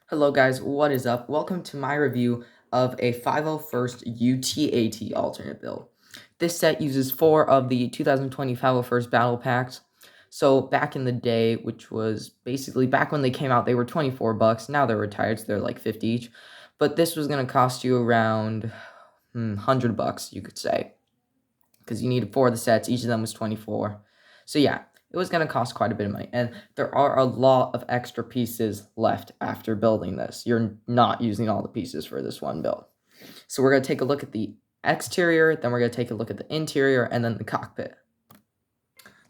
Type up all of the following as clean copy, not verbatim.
Hello guys, what is up? Welcome to my review of a 501st UTAT alternate build. This set uses 4 of the 2020 501st battle packs. So back in the day, which was basically back when they came out, they were 24 bucks. Now they're retired, so they're like 50 each. But this was going to cost you around 100 bucks, you could say. Because you needed 4 of the sets, each of them was 24. So yeah, it was going to cost quite a bit of money. And there are a lot of extra pieces left after building this. You're not using all the pieces for this one build. So we're going to take a look at the exterior, then we're going to take a look at the interior, and then the cockpit.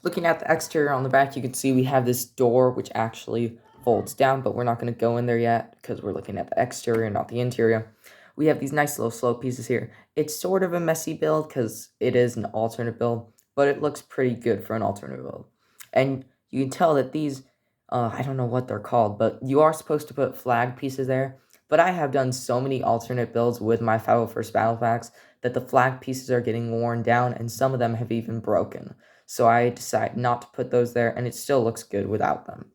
Looking at the exterior on the back, you can see we have this door which actually folds down, but we're not going to go in there yet because we're looking at the exterior, not the interior. We have these nice little slope pieces here. It's sort of a messy build because it is an alternate build, but it looks pretty good for an alternate build. And you can tell that these, I don't know what they're called, but you are supposed to put flag pieces there. But I have done so many alternate builds with my 501st Battle Packs that the flag pieces are getting worn down and some of them have even broken. So I decided not to put those there, and it still looks good without them.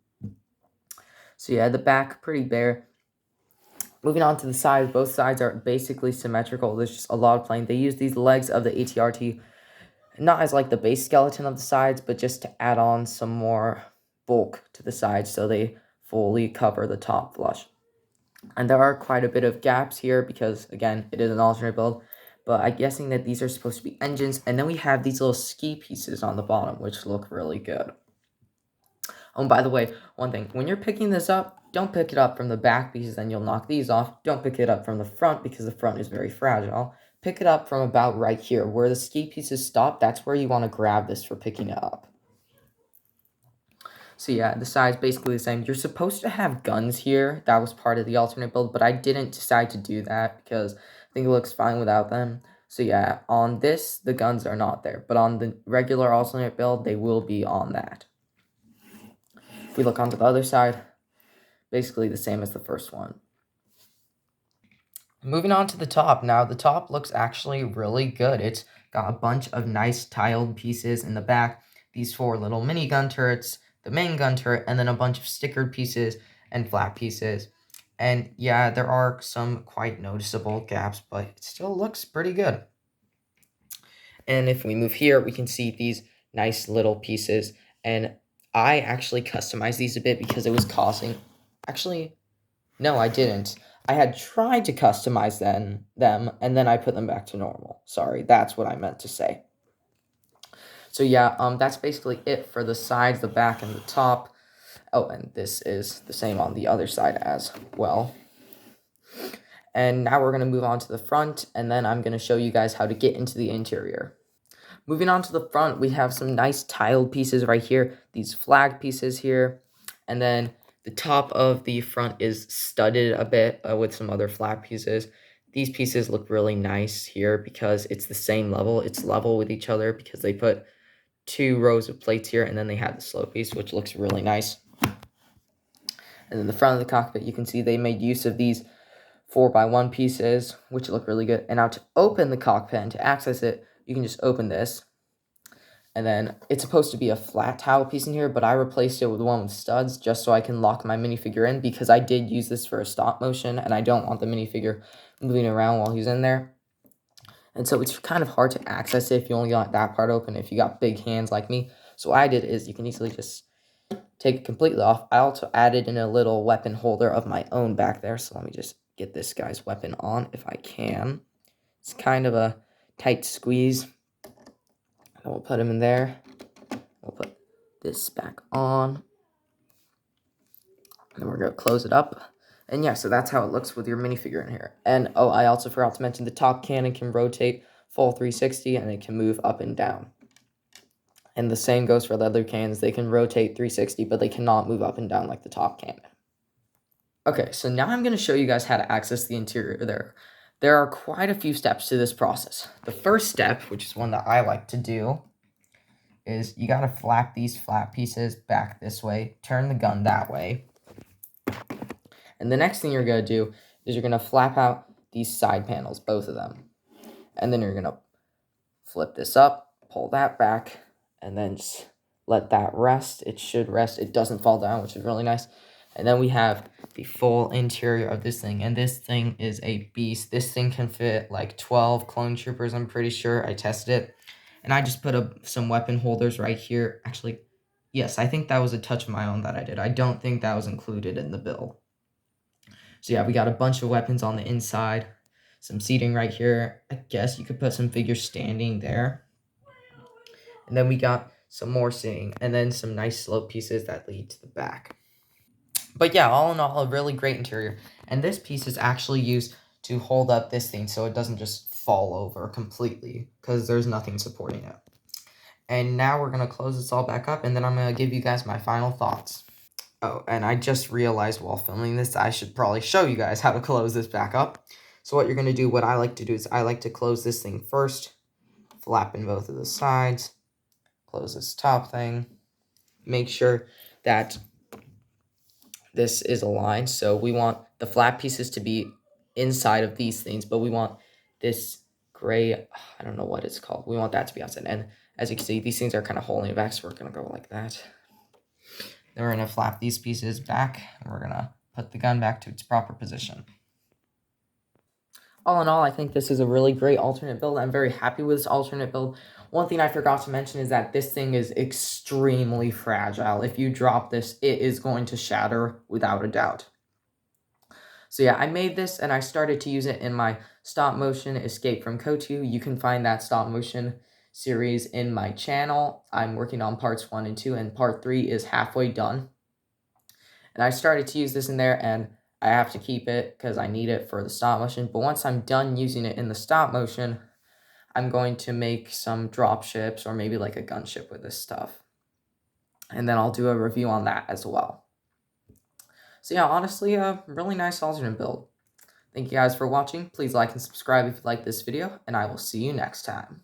So yeah, the back, pretty bare. Moving on to the sides, both sides are basically symmetrical. There's just a lot of plane. They use these legs of the ATRT, not as like the base skeleton of the sides, but just to add on some more bulk to the sides so they fully cover the top flush. And there are quite a bit of gaps here because, again, it is an alternate build. But I'm guessing that these are supposed to be engines. And then we have these little ski pieces on the bottom, which look really good. Oh, and by the way, one thing. When you're picking this up, don't pick it up from the back because then you'll knock these off. Don't pick it up from the front because the front is very fragile. Pick it up from about right here. Where the ski pieces stop, that's where you want to grab this for picking it up. So yeah, the side's basically the same. You're supposed to have guns here. That was part of the alternate build, but I didn't decide to do that because I think it looks fine without them. So yeah, on this, the guns are not there. But on the regular alternate build, they will be on that. If we look onto the other side, basically the same as the first one. Moving on to the top. Now, the top looks actually really good. It's got a bunch of nice tiled pieces in the back. These 4 little mini gun turrets, the main gun turret, and then a bunch of stickered pieces and flat pieces. And yeah, there are some quite noticeable gaps, but it still looks pretty good. And if we move here, we can see these nice little pieces. And I actually customized these a bit because it was causing... Actually, no, I didn't. I had tried to customize them, and then I put them back to normal. Sorry, that's what I meant to say. So yeah, that's basically it for the sides, the back, and the top. Oh, and this is the same on the other side as well. And now we're going to move on to the front, and then I'm going to show you guys how to get into the interior. Moving on to the front, we have some nice tiled pieces right here. These flag pieces here, and then the top of the front is studded a bit with some other flat pieces. These pieces look really nice here because it's the same level. It's level with each other because they put 2 rows of plates here, and then they have the slope piece, which looks really nice. And then the front of the cockpit, you can see they made use of these 4x1 pieces, which look really good. And now to open the cockpit and to access it, you can just open this. And then it's supposed to be a flat towel piece in here, but I replaced it with one with studs just so I can lock my minifigure in because I did use this for a stop motion and I don't want the minifigure moving around while he's in there. And so it's kind of hard to access it if you only got that part open, if you got big hands like me. So what I did is you can easily just take it completely off. I also added in a little weapon holder of my own back there. So let me just get this guy's weapon on if I can. It's kind of a tight squeeze. And we'll put him in there. We'll put this back on. And we're going to close it up. And yeah, so that's how it looks with your minifigure in here. And oh, I also forgot to mention the top cannon can rotate full 360 and it can move up and down. And the same goes for the other cannons. They can rotate 360, but they cannot move up and down like the top cannon. Okay, so now I'm going to show you guys how to access the interior there. There are quite a few steps to this process. The first step, which is one that I like to do, is you got to flap these flat pieces back this way, turn the gun that way. And the next thing you're going to do is you're going to flap out these side panels, both of them. And then you're going to flip this up, pull that back, and then just let that rest. It should rest. It doesn't fall down, which is really nice. And then we have the full interior of this thing, and this thing is a beast. This thing can fit like 12 clone troopers, I'm pretty sure. I tested it. And I just put some weapon holders right here. Actually, yes, I think that was a touch of my own that I did. I don't think that was included in the build. So yeah, we got a bunch of weapons on the inside. Some seating right here. I guess you could put some figures standing there. And then we got some more seating, and then some nice slope pieces that lead to the back. But yeah, all in all, a really great interior. And this piece is actually used to hold up this thing so it doesn't just fall over completely, because there's nothing supporting it. And now we're going to close this all back up, and then I'm going to give you guys my final thoughts. Oh, and I just realized while filming this, I should probably show you guys how to close this back up. So what you're going to do, what I like to do is I like to close this thing first, flap in both of the sides, close this top thing, make sure that this is aligned. So we want the flap pieces to be inside of these things, but we want this gray, I don't know what it's called. We want that to be outside. And as you can see, these things are kind of holding it back, so we're going to go like that. Then we're going to flap these pieces back, and we're going to put the gun back to its proper position. All in all, I think this is a really great alternate build. I'm very happy with this alternate build. One thing I forgot to mention is that this thing is extremely fragile. If you drop this, it is going to shatter without a doubt. So yeah, I made this and I started to use it in my stop motion Escape from KOTOR. You can find that stop motion series in my channel. I'm working on parts 1 and 2, and part 3 is halfway done. And I started to use this in there, and I have to keep it because I need it for the stop motion. But once I'm done using it in the stop motion, I'm going to make some drop ships or maybe like a gunship with this stuff. And then I'll do a review on that as well. So yeah, honestly, a really nice alternate build. Thank you guys for watching. Please like and subscribe if you like this video, and I will see you next time.